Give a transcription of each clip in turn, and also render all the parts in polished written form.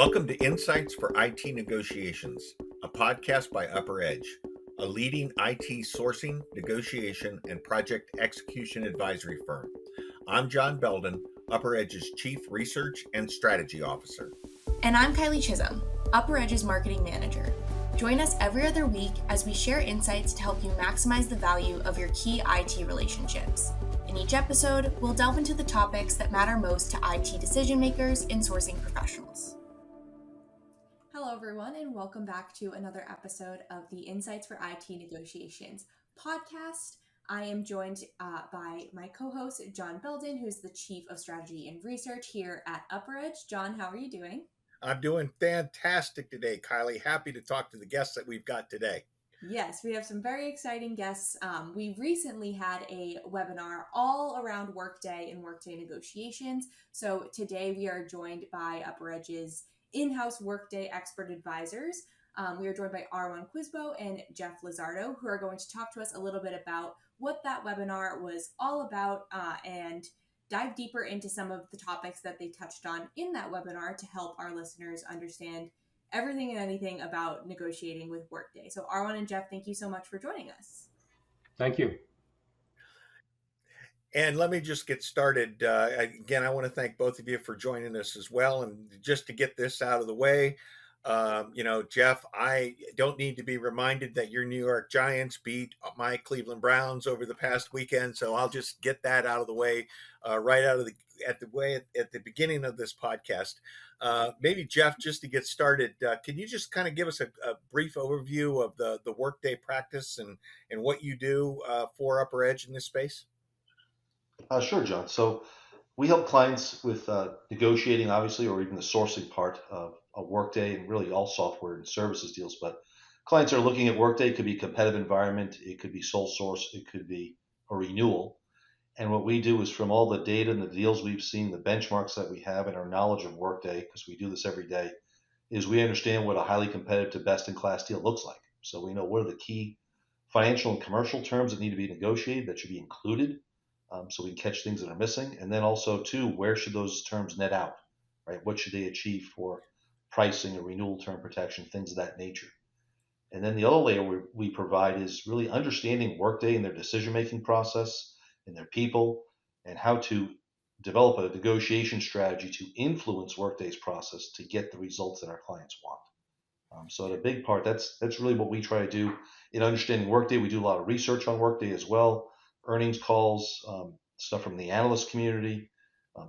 Welcome to Insights for IT Negotiations, a podcast by UpperEdge, a leading IT sourcing, negotiation, and project execution advisory firm. I'm John Belden, UpperEdge's Chief Research and Strategy Officer. And I'm Kylie Chisholm, UpperEdge's Marketing Manager. Join us every other week as we share insights to help you maximize the value of your key IT relationships. In each episode, we'll delve into the topics that matter most to IT decision makers and sourcing professionals. Hello, everyone, and welcome back to another episode of the Insights for IT Negotiations podcast. I am joined by my co-host, John Belden, who's the Chief of Strategy and Research here at UpperEdge. John, how are you doing? I'm doing fantastic today, Kylie. Happy to talk to the guests that we've got today. Yes, we have some very exciting guests. We recently had a webinar all around Workday and Workday negotiations. So today we are joined by UpperEdge's in-house Workday expert advisors. We are joined by Erwann Couesbot and Jeff Lazarto, who are going to talk to us a little bit about what that webinar was all about and dive deeper into some of the topics that they touched on in that webinar to help our listeners understand everything and anything about negotiating with Workday. So Erwann and Jeff, thank you so much for joining us. Thank you. And let me just get started. Again, I want to thank both of you for joining us as well. And just to get this out of the way, Jeff, I don't need to be reminded that your New York Giants beat my Cleveland Browns over the past weekend. So I'll just get that out of the way right out of at the beginning of this podcast. Maybe Jeff, just to get started, can you just kind of give us a brief overview of the Workday practice and what you do for UpperEdge in this space? Sure, John. So we help clients with negotiating, obviously, or even the sourcing part of a Workday and really all software and services deals. But clients are looking at Workday. It could be a competitive environment. It could be sole source. It could be a renewal. And what we do is from all the data and the deals we've seen, the benchmarks that we have and our knowledge of Workday, because we do this every day, is we understand what a highly competitive to best-in-class deal looks like. So we know what are the key financial and commercial terms that need to be negotiated that should be included. So we can catch things that are missing. And then also, too, where should those terms net out, right? What should they achieve for pricing or renewal term protection, things of that nature. And then the other layer we provide is really understanding Workday and their decision-making process and their people and how to develop a negotiation strategy to influence Workday's process to get the results that our clients want. So the big part, that's really what we try to do in understanding Workday. We do a lot of research on Workday as well. Earnings calls, stuff from the analyst community,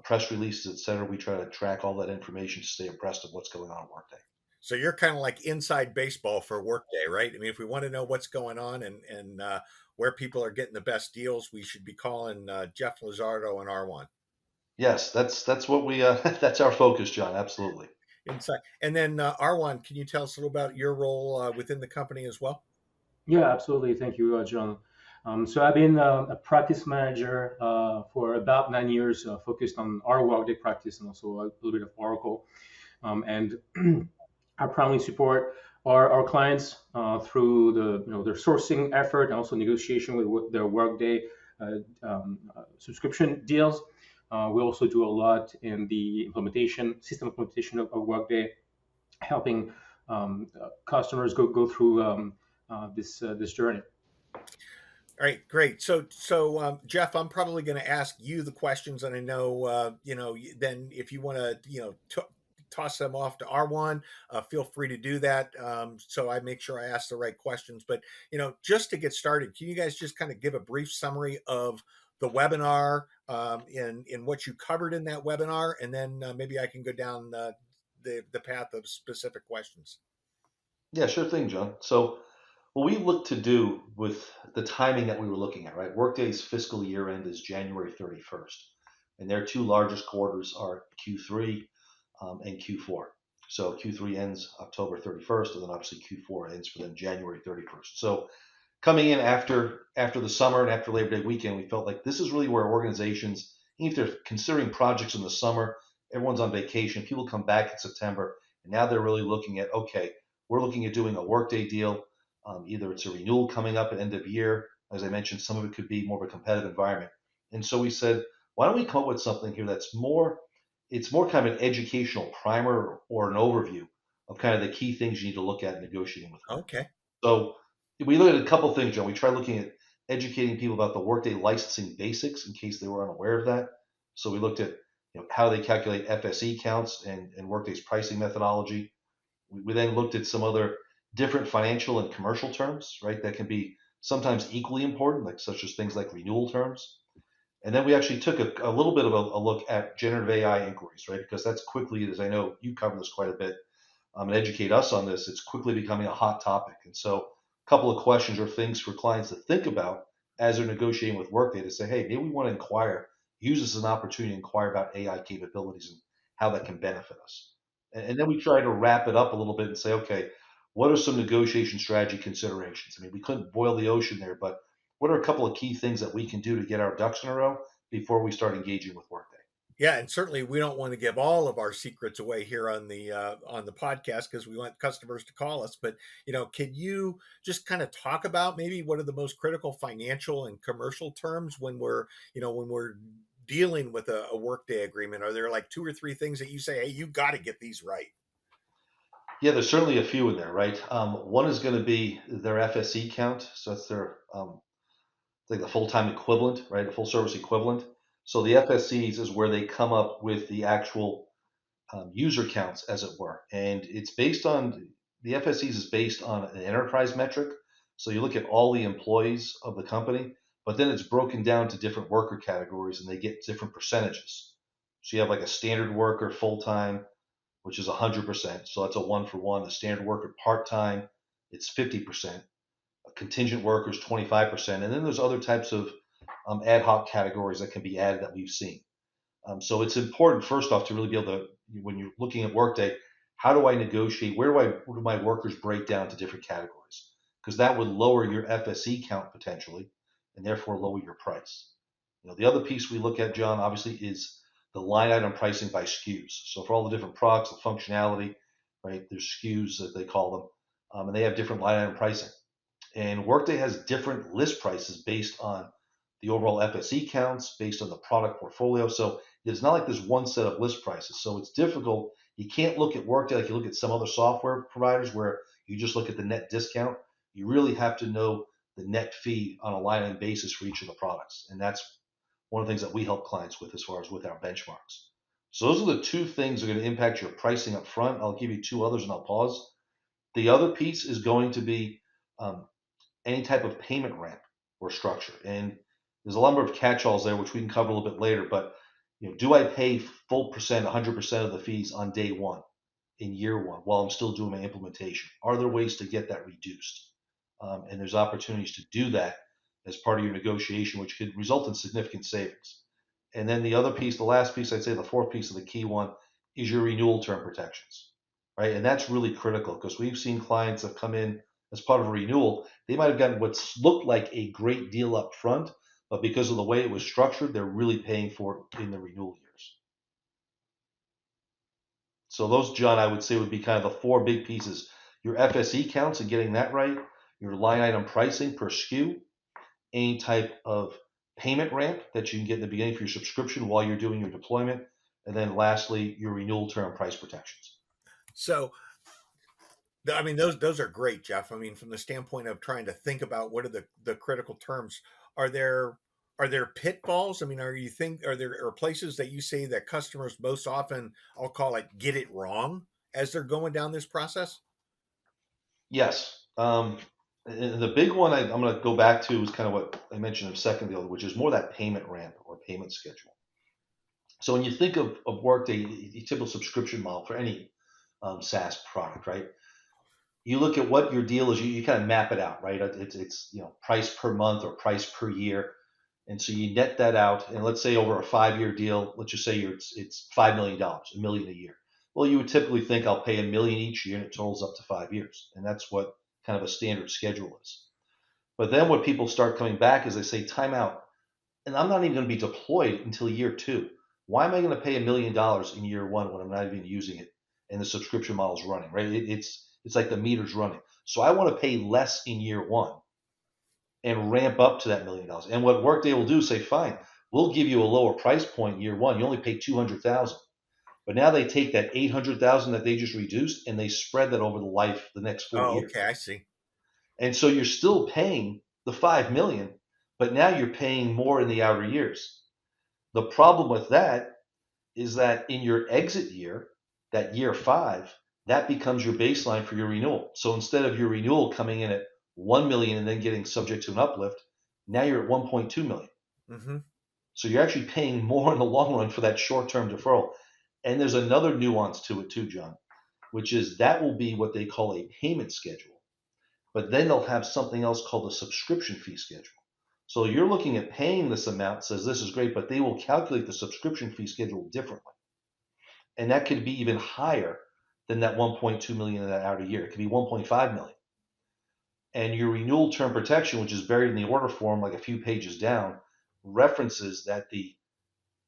press releases, et cetera. We try to track all that information to stay abreast of what's going on at Workday. So you're kind of like inside baseball for Workday, right? I mean, if we want to know what's going on and where people are getting the best deals, we should be calling Jeff Lazarto and Erwann. Yes, that's what we that's our focus, John. Absolutely. Inside, and then Erwann, can you tell us a little about your role within the company as well? Yeah, absolutely. Thank you, John. So I've been a practice manager for about 9 years, focused on our Workday practice and also a little bit of Oracle. And I primarily support our clients through their sourcing effort and also negotiation with their Workday subscription deals. We also do a lot in the system implementation of Workday, helping customers go through this journey. All right, great. So Jeff, I'm probably going to ask you the questions, and I know, then if you want to, toss them off to Erwann, feel free to do that. So I make sure I ask the right questions. But, just to get started, can you guys just kind of give a brief summary of the webinar in what you covered in that webinar, and then maybe I can go down the path of specific questions. Yeah, sure thing, John. So what we look to do with the timing that we were looking at, right? Workday's fiscal year end is January 31st, and their two largest quarters are Q3 and Q4. So Q3 ends October 31st, and then obviously Q4 ends for them January 31st. So coming in after the summer and after Labor Day weekend, we felt like this is really where organizations, even if they're considering projects in the summer, everyone's on vacation, people come back in September, and now they're really looking at, okay, we're looking at doing a Workday deal. Either it's a renewal coming up at end of year. As I mentioned, some of it could be more of a competitive environment. And so we said, why don't we come up with something here that's more it's more kind of an educational primer or an overview of kind of the key things you need to look at in negotiating with Workday. Okay. So we looked at a couple things, John. We tried looking at educating people about the Workday licensing basics in case they were unaware of that. So we looked at how they calculate FSE counts and Workday's pricing methodology. We then looked at some other different financial and commercial terms, right, that can be sometimes equally important, like such as things like renewal terms. And then we actually took a little bit of a look at generative AI inquiries, right, because that's quickly, as I know you cover this quite a bit, and educate us on this, it's quickly becoming a hot topic. And so a couple of questions or things for clients to think about as they're negotiating with Workday to say, hey, maybe we want to inquire, use this as an opportunity to inquire about AI capabilities and how that can benefit us. And then we try to wrap it up a little bit and say, okay, what are some negotiation strategy considerations? I mean, we couldn't boil the ocean there, but what are a couple of key things that we can do to get our ducks in a row before we start engaging with Workday? Yeah, and certainly we don't want to give all of our secrets away here on the podcast because we want customers to call us. But can you just kind of talk about maybe what are the most critical financial and commercial terms when we're dealing with a Workday agreement? Are there like two or three things that you say, hey, you got to get these right? Yeah, there's certainly a few in there, right? One is going to be their FSE count. So that's their like the full-time equivalent, right? The full service equivalent. So the FSCs is where they come up with the actual user counts, as it were, and it's based on the FSCs is based on an enterprise metric. So you look at all the employees of the company, but then it's broken down to different worker categories, and they get different percentages. So you have like a standard worker full-time, which is 100%. So that's a one for one. A standard worker part-time, it's 50%. A contingent worker is 25%. And then there's other types of ad hoc categories that can be added that we've seen. So it's important, first off, to really be able to, when you're looking at Workday, how do I negotiate? Where do my workers break down to different categories? Because that would lower your FSE count potentially, and therefore lower your price. The other piece we look at, John, obviously, is the line item pricing by SKUs. So for all the different products, the functionality, right? There's SKUs that they call them, and they have different line item pricing. And Workday has different list prices based on the overall FSE counts, based on the product portfolio. So it's not like there's one set of list prices. So it's difficult. You can't look at Workday like you look at some other software providers where you just look at the net discount. You really have to know the net fee on a line item basis for each of the products. And that's one of the things that we help clients with as far as with our benchmarks. So those are the two things that are going to impact your pricing up front. I'll give you two others and I'll pause. The other piece is going to be any type of payment ramp or structure. And there's a number of catch-alls there, which we can cover a little bit later. But do I pay full percent, 100% of the fees on day one, in year one, while I'm still doing my implementation? Are there ways to get that reduced? And there's opportunities to do that as part of your negotiation, which could result in significant savings. And then the other piece, the last piece, I'd say the fourth piece of the key one is your renewal term protections, right? And that's really critical because we've seen clients that come in as part of a renewal. They might have gotten what looked like a great deal up front, but because of the way it was structured, they're really paying for it in the renewal years. So those, John, I would say would be kind of the four big pieces: your FSE counts and getting that right, your line item pricing per SKU, any type of payment ramp that you can get in the beginning for your subscription while you're doing your deployment, and then lastly, your renewal term price protections. So I mean, those are great, Jeff. I mean, from the standpoint of trying to think about what are the critical terms, are there are there pitfalls? I mean, are there places that you say that customers most often, I'll call it, get it wrong as they're going down this process? Yes. And the big one I'm going to go back to is kind of what I mentioned a second ago, which is more that payment ramp or payment schedule. So when you think of Workday, a typical subscription model for any SaaS product, right? You look at what your deal is, you kind of map it out, right? It's price per month or price per year, and so you net that out. And let's say over a 5-year deal, let's just say it's $5 million, a million a year. Well, you would typically think I'll pay $1 million each year, and it totals up to 5 years, and that's what kind of a standard schedule is. But then what people start coming back is they say, time out, and I'm not even going to be deployed until year two. Why am I going to pay $1 million in year one when I'm not even using it and the subscription model is running, right? It's like the meter's running. So I want to pay less in year one and ramp up to that $1 million. And what Workday will do is say, fine, we'll give you a lower price point in year one. You only pay 200,000. But now they take that 800,000 that they just reduced and they spread that over the next 4 years. Okay, I see. And so you're still paying the 5 million, but now you're paying more in the outer years. The problem with that is that in your exit year, that year 5, that becomes your baseline for your renewal. So instead of your renewal coming in at 1 million and then getting subject to an uplift, now you're at 1.2 million. Mm-hmm. So you're actually paying more in the long run for that short-term deferral. And there's another nuance to it too, John, which is that will be what they call a payment schedule. But then they'll have something else called a subscription fee schedule. So you're looking at paying this amount, says this is great, but they will calculate the subscription fee schedule differently. And that could be even higher than that 1.2 million in that outer year. It could be 1.5 million. And your renewal term protection, which is buried in the order form like a few pages down, references that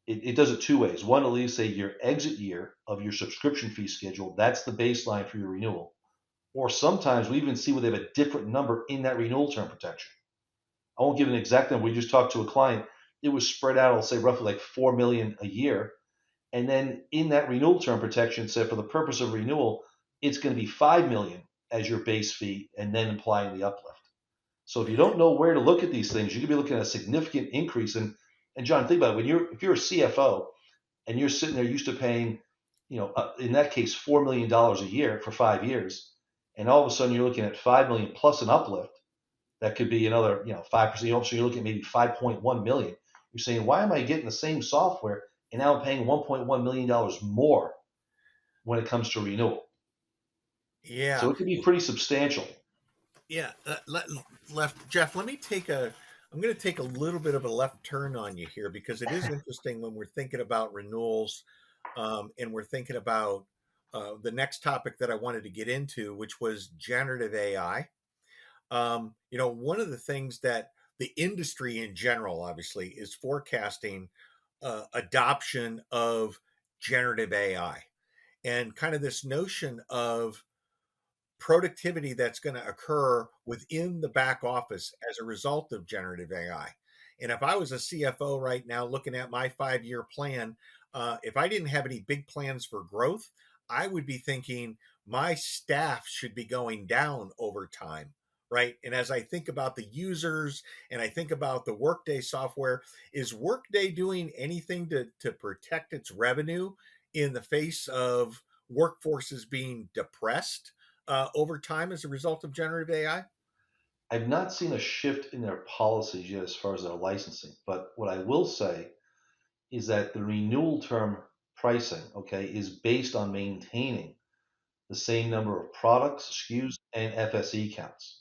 it does it two ways. One, at least say your exit year of your subscription fee schedule, that's the baseline for your renewal. Or sometimes we even see where they have a different number in that renewal term protection. I won't give an exact number. We just talked to a client. It was spread out, I'll say roughly like 4 million a year. And then in that renewal term protection said for the purpose of renewal, it's going to be 5 million as your base fee and then applying the uplift. So if you don't know where to look at these things, you could be looking at a significant increase. And John, think about it. If you're a CFO and you're sitting there used to paying, in that case, $4 million a year for 5 years, and all of a sudden you're looking at 5 million plus an uplift, that could be another, 5%. So you're looking at maybe 5.1 million. You're saying, why am I getting the same software and now I'm paying $1.1 million more when it comes to renewal? Yeah. So it could be pretty substantial. Yeah. Left Jeff, I'm going to take a little bit of a left turn on you here because it is interesting when we're thinking about renewals, and we're thinking about the next topic that I wanted to get into, which was generative AI. One of the things that the industry in general, obviously, is forecasting adoption of generative AI and kind of this notion of productivity that's going to occur within the back office as a result of generative AI. And if I was a CFO right now looking at my 5-year plan, if I didn't have any big plans for growth, I would be thinking my staff should be going down over time. Right. And as I think about the users and I think about the Workday software, is Workday doing anything to protect its revenue in the face of workforces being depressed over time as a result of generative AI? I've not seen a shift in their policies yet as far as their licensing, but what I will say is that the renewal term pricing, okay, is based on maintaining the same number of products, SKUs, and FSE counts.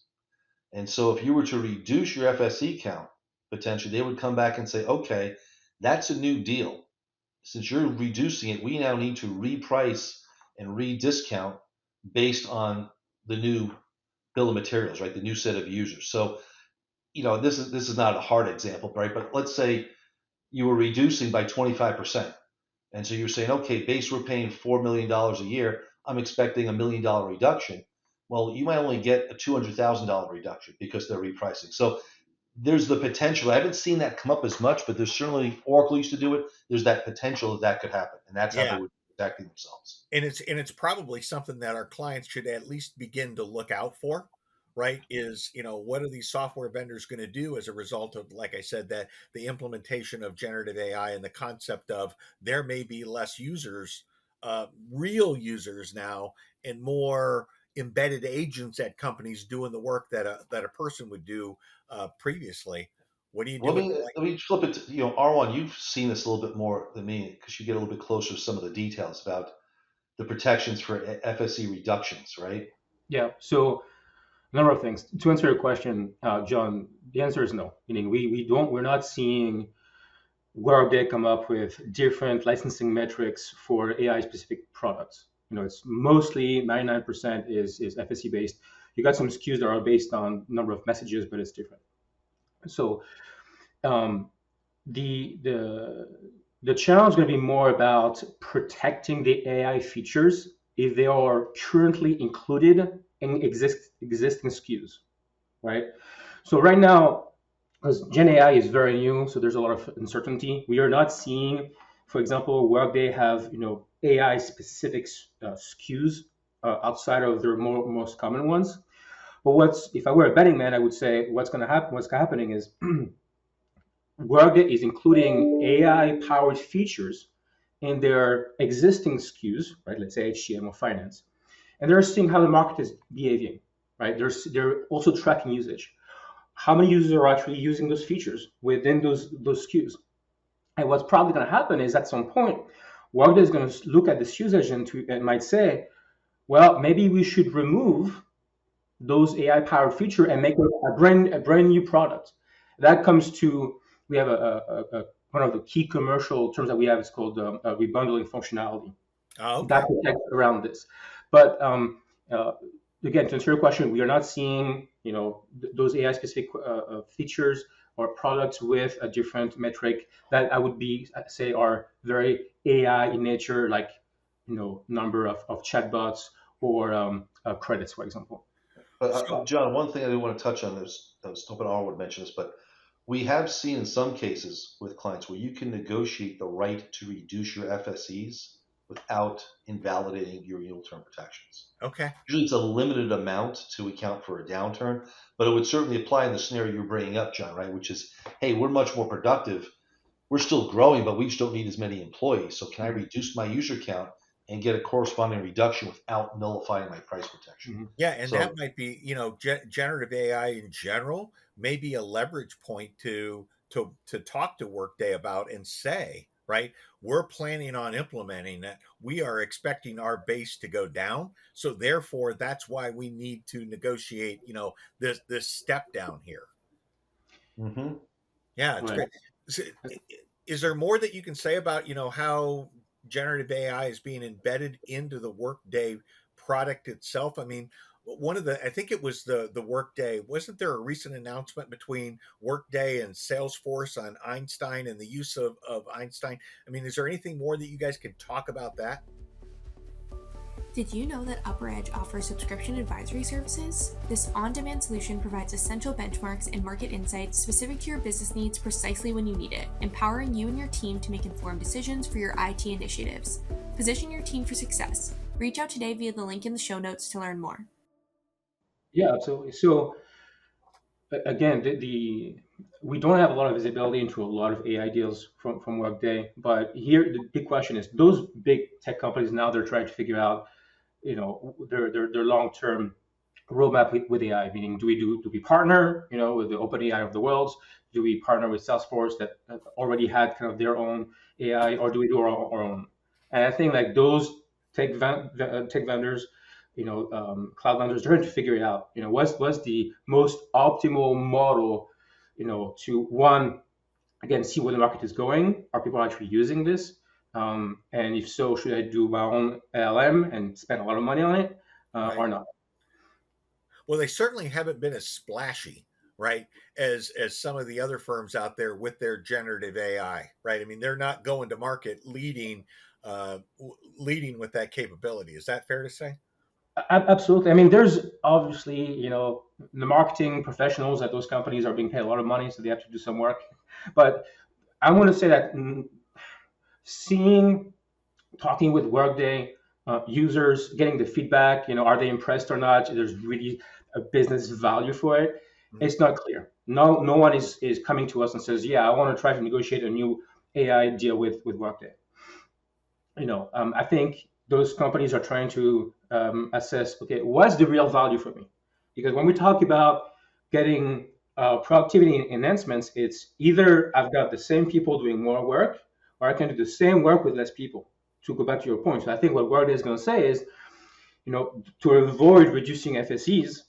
And so if you were to reduce your FSE count, potentially they would come back and say, okay, that's a new deal. Since you're reducing it, we now need to reprice and rediscount based on the new bill of materials, right? The new set of users. So, this is not a hard example, right? But let's say you were reducing by 25%. And so you're saying, okay, base, we're paying $4 million a year. I'm expecting $1 million reduction. Well, you might only get a $200,000 reduction because they're repricing. So there's the potential. I haven't seen that come up as much, but there's certainly, Oracle used to do it. There's that potential that could happen. And that's how they Yeah. would be protecting themselves. And it's probably something that our clients should at least begin to look out for, right? Is, what are these software vendors going to do as a result of, like I said, that the implementation of generative AI and the concept of there may be less users, real users now, and more embedded agents at companies doing the work that a person would do previously. What do you do Let with me it? let me flip it to, Erwann, you've seen this a little bit more than me because you get a little bit closer to some of the details about the protections for FSE reductions, right? Yeah. So a number of things to answer your question, John. The answer is no. Meaning we're not seeing Workday come up with different licensing metrics for AI specific products. It's mostly 99% is FSE based. You got some SKUs that are based on number of messages, but it's different. So um, the challenge is going to be more about protecting the AI features if they are currently included in existing SKUs, right? So right now, because Gen AI is very new, so there's a lot of uncertainty. We are not seeing, for example, Workday have AI specific SKUs outside of their most common ones. But if I were a betting man, I would say what's happening is Workday is including AI powered features in their existing SKUs, right? Let's say HCM or finance, and they're seeing how the market is behaving, right? They're also tracking usage. How many users are actually using those features within those SKUs? And what's probably going to happen is at some point, Workday is going to look at this usage and might say, well, maybe we should remove those AI powered feature and make a brand new product. That comes to we have one of the key commercial terms that we have is called rebundling functionality that Okay. protects around this. But uh, again, to answer your question, we are not seeing those AI specific features or products with a different metric that I would say are very AI in nature, like number of chatbots or credits, for example. But So, John, one thing I do want to touch on is I was hoping Arnold would mention this, but we have seen in some cases with clients where you can negotiate the right to reduce your FSEs without invalidating your renewal term protections. okay. Usually it's a limited amount to account for a downturn, but it would certainly apply in the scenario you're bringing up, John, right? Which is, hey, we're much more productive. We're still growing, but we just don't need as many employees. So can I Mhm. reduce my user count and get a corresponding reduction without nullifying my price protection? Mhm. Yeah, and that So, might be, generative AI in general may be a leverage point to talk to Workday about and say, right, we're planning on implementing that. We are expecting our base to go down, so therefore that's why we need to negotiate, this step down here. mhm. Yeah, it's Right. great. So, is there more that you can say about, how generative AI is being embedded into the Workday product itself? I mean, I think it was the Workday. Wasn't there a recent announcement between Workday and Salesforce on Einstein and the use of Einstein? I mean, is there anything more that you guys can talk about that? Did you know that UpperEdge offers subscription advisory services? This on demand solution provides essential benchmarks and market insights specific to your business needs precisely when you need it, empowering you and your team to make informed decisions for your IT initiatives. Position your team for success. Reach out today via the link in the show notes to learn more. Yeah, absolutely. So again, the we don't have a lot of visibility into a lot of AI deals from Workday, but here the big question is those big tech companies now they're trying to figure out, their long term roadmap with AI. Meaning, do we partner, with the open AI of the world? Do we partner with Salesforce that already had kind of their own AI, or do we do our own? And I think like those tech vendors, cloud vendors, they're trying to figure it out. What's the most optimal model, to one again see where the market is going. Are people actually using this? And if so, should I do my own LLM and spend a lot of money on it, Right. or not? Well, they certainly haven't been as splashy, right, as some of the other firms out there with their generative AI, right? I mean, they're not going to market leading with that capability. Is that fair to say? Absolutely. I mean, there's obviously, the marketing professionals at those companies are being paid a lot of money, so they have to do some work. But I want to say that seeing, talking with Workday users, getting the feedback, are they impressed or not? There's really a business value for it. Mhm. It's not clear. No one is coming to us and says, yeah, I want to try to negotiate a new AI deal with Workday. I think those companies are trying to assess, okay, what's the real value for me? Because when we talk about getting productivity enhancements, it's either I've got the same people doing more work, or I can do the same work with less people. To go back to your point, so I think what Workday is going to say is, to avoid reducing FSEs,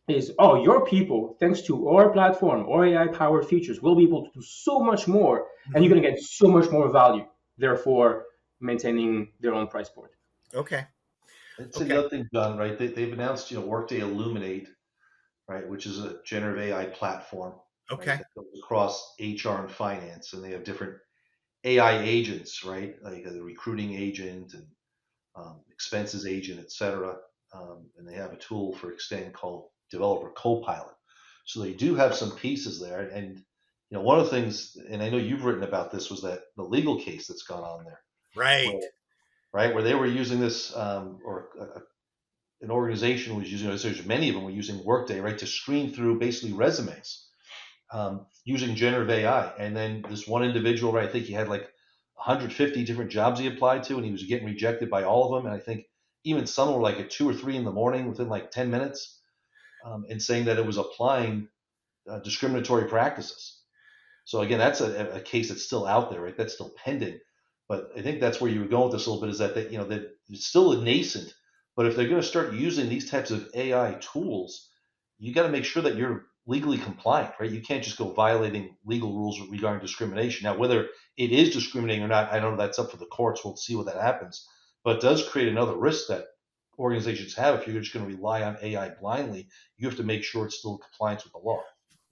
is, oh, your people, thanks to our platform or AI powered features, will be able to do so much more, and you're Mhm. going to get so much more value, therefore maintaining their own price point. Okay. I'd say the Okay. other thing, John, right? They've announced, Workday Illuminate, right, which is a generative AI platform, right, Okay. that goes across HR and finance, and they have different AI agents, right, like a recruiting agent and expenses agent, et cetera. And they have a tool for Extend called Developer Copilot. So they do have some pieces there. And one of the things, and I know you've written about this, was that the legal case that's gone on there, where Right. right? Where they were using this, an organization was using, there's many of them were using Workday, right, to screen through basically resumes using generative AI. And then this one individual, right, I think he had like 150 different jobs he applied to, and he was getting rejected by all of them. And I think even some were like at 2 or 3 in the morning within like 10 minutes, and saying that it was applying discriminatory practices. So again, that's a case that's still out there, right? That's still pending. But I think that's where you were going with this a little bit, is that it's still a nascent. But if they're going to start using these types of AI tools, you got to make sure that you're legally compliant, right? You can't just go violating legal rules regarding discrimination. Now, whether it is discriminating or not, I don't know. That's up for the courts. We'll see what that happens. But it does create another risk that organizations have. If you're just going to rely on AI blindly, you have to make sure it's still in compliance with the law.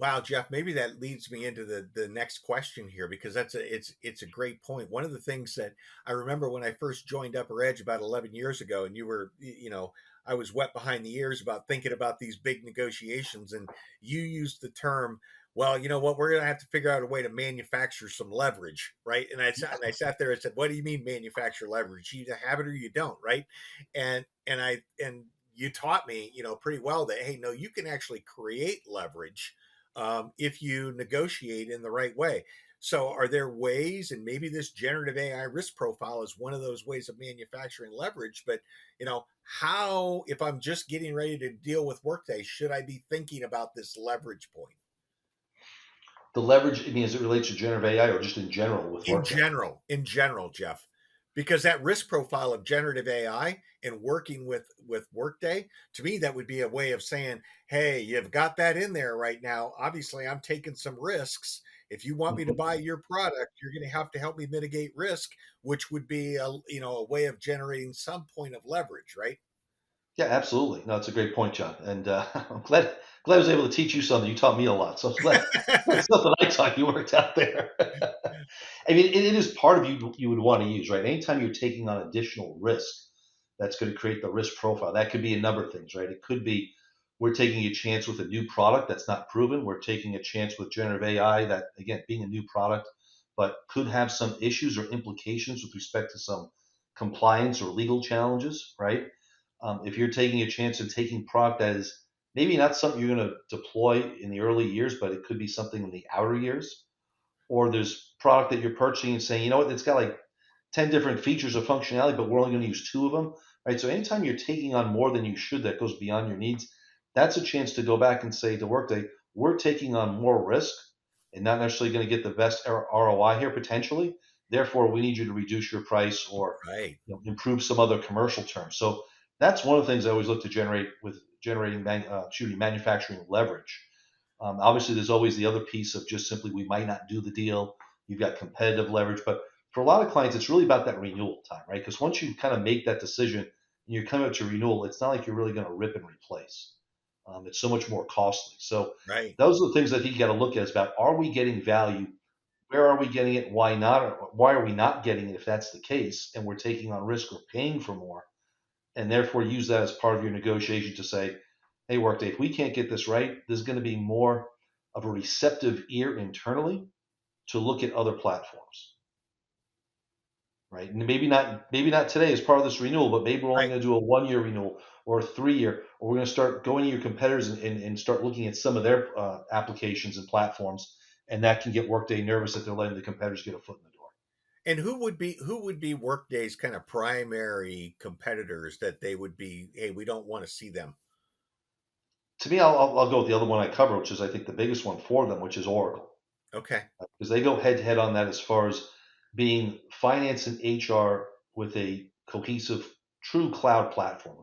Wow, Jeff, maybe that leads me into the next question here, because it's a great point. One of the things that I remember when I first joined UpperEdge about 11 years ago, and I was wet behind the ears about thinking about these big negotiations, and you used the term, well, you know what, we're going to have to figure out a way to manufacture some leverage, right? And I sat there and said, what do you mean manufacture leverage? You either have it or you don't, right? And you taught me, pretty well that, hey, no, you can actually create leverage if you negotiate in the right way. So, are there ways, and maybe this generative AI risk profile is one of those ways of manufacturing leverage? But how, if I'm just getting ready to deal with Workday, should I be thinking about this leverage point? The leverage, I mean, as it relates to generative AI or just in general with Workday? In general, Jeff, because that risk profile of generative AI and working with Workday, to me, that would be a way of saying, hey, you've got that in there right now. Obviously, I'm taking some risks. If you want me to buy your product, you're going to help me mitigate risk, which would be a way of generating some point of leverage, right? Yeah, absolutely. No, it's a great point, John. And I'm glad I was able to teach you something. You taught me a lot, so I'm glad something I taught you worked out there. I mean, it is part of you would want to use, right? Anytime you're taking on additional risk, that's going to create the risk profile. That could be a number of things, right? It could be we're taking a chance with a new product that's not proven. We're taking a chance with generative AI that, again, being a new product, but could have some issues or implications with respect to some compliance or legal challenges, right? If you're taking a chance and taking product that is maybe not something you're going to deploy in the early years, but it could be something in the outer years, or there's product that you're purchasing and saying, you know what, it's got like 10 different features of functionality, but we're only going to use two of them, right? So anytime you're taking on more than you should that goes beyond your needs, that's a chance to go back and say to Workday, we're taking on more risk and not necessarily going to get the best ROI here potentially. Therefore, we need you to reduce your price or Right. improve some other commercial terms. So that's one of the things I always look to generate with manufacturing leverage. Obviously, there's always the other piece of just simply we might not do the deal. You've got competitive leverage, but for a lot of clients, it's really about that renewal time, right? Because once you kind of make that decision and you're coming up to renewal, it's not like you're really going to rip and replace. It's so much more costly. So Right. those are the things I think you got to look at. Is about, are we getting value? Where are we getting it? Why not? Or why are we not getting it if that's the case? And we're taking on risk or paying for more, and therefore use that as part of your negotiation to say, hey, Workday, if we can't get this right, there's going to be more of a receptive ear internally to look at other platforms, right? And maybe not today as part of this renewal, but maybe we're only Right. going to do a 1 year renewal or a 3 year, or we're going to start going to your competitors and start looking at some of their applications and platforms, and that can get Workday nervous that they're letting the competitors get a foot in the door. And who would be Workday's kind of primary competitors that they would be, hey, we don't want to see them? To me, I'll go with the other one I cover, which is I think the biggest one for them, which is Oracle. Okay. Because they go head to head on that as far as being finance and HR with a cohesive, true cloud platform,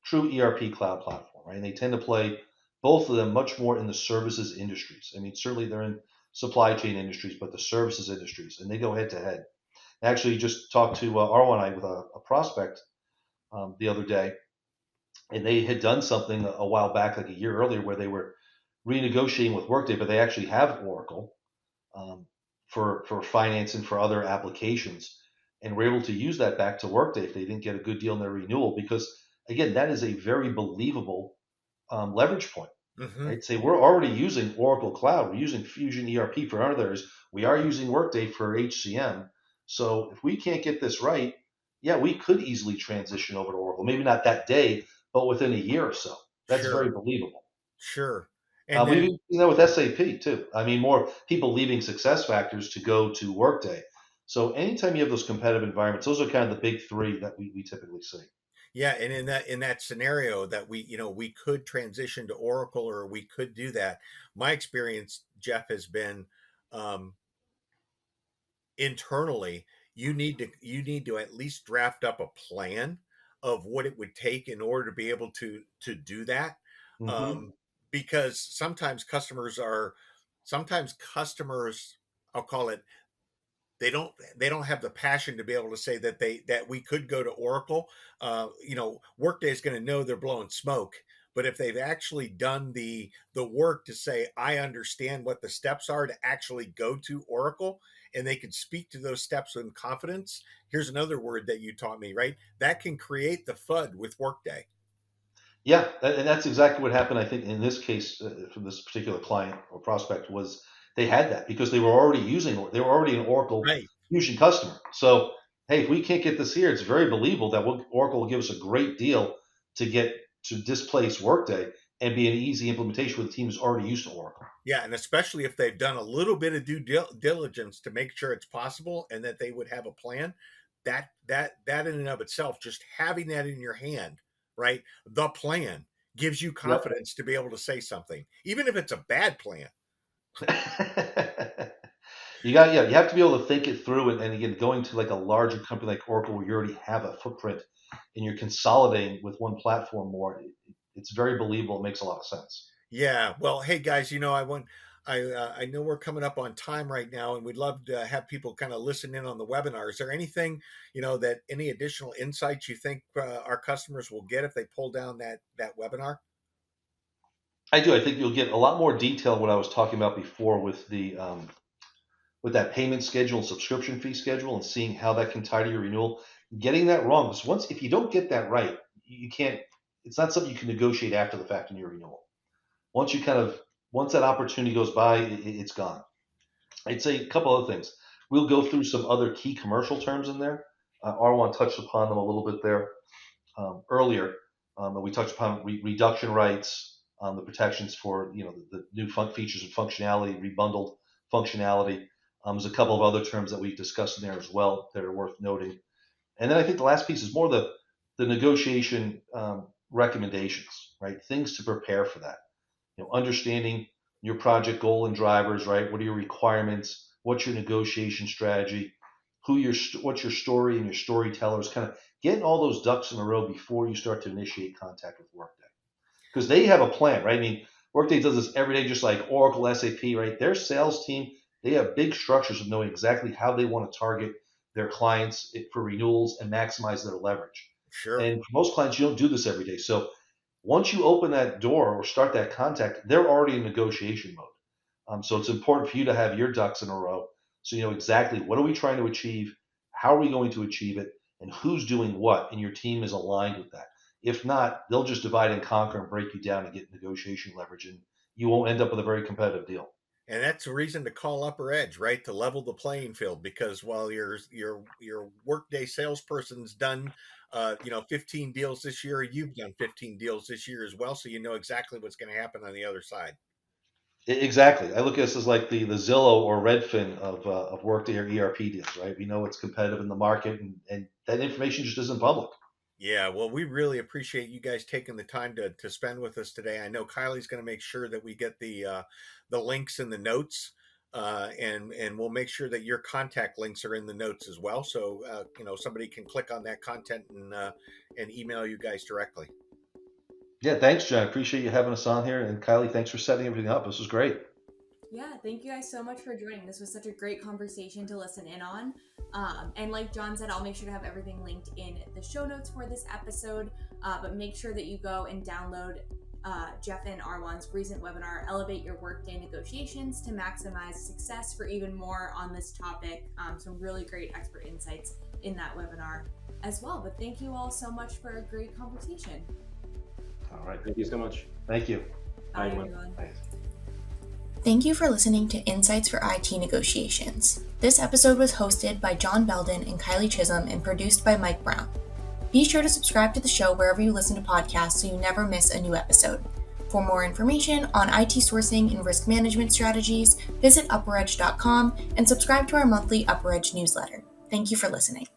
true ERP cloud platform, right? And they tend to play both of them much more in the services industries. I mean, certainly they're in supply chain industries, but the services industries, and they go head to head. I actually just talked to Erwann and I with a prospect the other day, and they had done something a while back, like a year earlier, where they were renegotiating with Workday, but they actually have Oracle um, for finance and for other applications, and we're able to use that back to Workday if they didn't get a good deal in their renewal. Because again, that is a very believable leverage point, Hmm. right? Say we're already using Oracle Cloud, we're using Fusion ERP for others, we are using Workday for HCM. So if we can't get this right, yeah, we could easily transition over to Oracle. Maybe not that day, but within a year or so. That's Sure, very believable. sure. And We've then even seen that with SAP too. I mean, more people leaving success factors to go to Workday. So anytime you have those competitive environments, those are kind of the big three that we typically see. yeah, and in that scenario that we could transition to Oracle or we could do that. My experience, Jeff, has been um, internally you need to at least draft up a plan of what it would take in order to be able to do that, Hmm. um, because sometimes customers, I'll call it, they don't have the passion to be able to say that we could go to Oracle. Workday is going to know they're blowing smoke, but if they've actually done the work to say I understand what the steps are to actually go to Oracle, and they can speak to those steps with confidence. Here's another word that you taught me, right? That can create the FUD with Workday. Yeah, and that's exactly what happened. I think in this case, for this particular client or prospect, was they had that because they were already an Oracle Right. Fusion customer. So hey, if we can't get this here, it's very believable that Oracle will give us a great deal to get to displace Workday and be an easy implementation where the team is already used to Oracle. Yeah, and especially if they've done a little bit of due diligence to make sure it's possible and that they would have a plan, that in and of itself, just having that in your hand, right? The plan gives you Yep. confidence to be able to say something, even if it's a bad plan. You have to be able to think it through, and again, going to like a larger company like Oracle where you already have a footprint and you're consolidating with one platform more, it's very believable. It makes a lot of sense. Yeah. Well, hey guys, I know we're coming up on time right now, and we'd love to have people kind of listen in on the webinar. Is there anything, that any additional insights you think our customers will get if they pull down that webinar? I do. I think you'll get a lot more detail what I was talking about before with that payment schedule and subscription fee schedule and seeing how that can tie to your renewal. Getting that wrong, because if you don't get that right, you can't. It's not something you can negotiate after the fact in your renewal. Once you kind of once that opportunity goes by, it's gone. I'd say a couple other things. We'll go through some other key commercial terms in there. Arwan touched upon them a little bit there earlier. And we touched upon reduction rights, the protections for the new features and functionality, rebundled functionality. There's a couple of other terms that we've discussed in there as well that are worth noting. And then I think the last piece is more the negotiation recommendations, right? Things to prepare for that. Understanding your project goal and drivers, right? What are your requirements? What's your negotiation strategy? What's your story and your storytellers? Kind of getting all those ducks in a row before you start to initiate contact with Workday, because they have a plan, right? I mean, Workday does this every day, just like Oracle, SAP, right? Their sales team, they have big structures of knowing exactly how they want to target their clients for renewals and maximize their leverage. Sure. And for most clients, you don't do this every day. So once you open that door or start that contact, they're already in negotiation mode. So it's important for you to have your ducks in a row so you know exactly what are we trying to achieve, how are we going to achieve it, and who's doing what, and your team is aligned with that. If not, they'll just divide and conquer and break you down and get negotiation leverage, and you won't end up with a very competitive deal. And that's a reason to call UpperEdge, right? To level the playing field, because while your Workday salesperson's done 15 deals this year, you've done 15 deals this year as well, so you know exactly what's going to happen on the other side. Exactly. I look at this as like the Zillow or Redfin of Workday or ERP deals, right? We know it's competitive in the market, and that information just isn't public. Yeah, well, we really appreciate you guys taking the time to spend with us today. I know Kylie's going to make sure that we get the links in the notes, and we'll make sure that your contact links are in the notes as well, so somebody can click on that content and email you guys directly. Yeah, thanks, John. I appreciate you having us on here. And Kylie, thanks for setting everything up. This was great. Yeah, thank you guys so much for joining. This was such a great conversation to listen in on. And like John said, I'll make sure to have everything linked in the show notes for this episode. But make sure that you go and download Jeff and Erwann's recent webinar, Elevate Your Workday Negotiations to Maximize Success, for even more on this topic. Some really great expert insights in that webinar as well. But thank you all so much for a great conversation. All right. Thank you so much. Thank you. Bye, Bye, everyone. everyone. Thanks. Thank you for listening to Insights for IT Negotiations. This episode was hosted by John Belden and Kylie Chisholm and produced by Mike Brown. Be sure to subscribe to the show wherever you listen to podcasts so you never miss a new episode. For more information on IT sourcing and risk management strategies, visit UpperEdge.com and subscribe to our monthly UpperEdge newsletter. Thank you for listening.